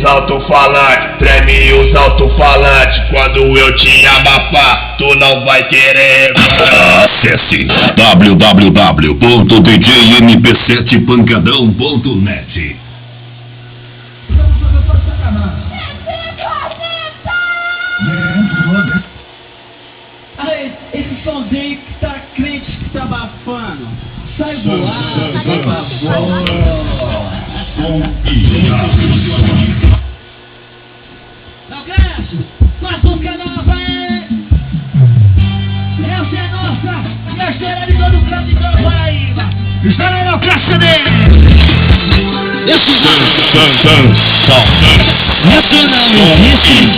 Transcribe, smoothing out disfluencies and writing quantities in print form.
os alto-falantes, treme os alto-falantes. Quando eu te abafar, tu não vai querer. Acesse www.djmp7pancadão.net. Esse somzinho que tá crente que tá abafando. Sai do ar, Não cresce, faz música nova aí. Essa é nossa, e a história de todo o canto de Paraíba. Está na democracia dele. Esse não existe.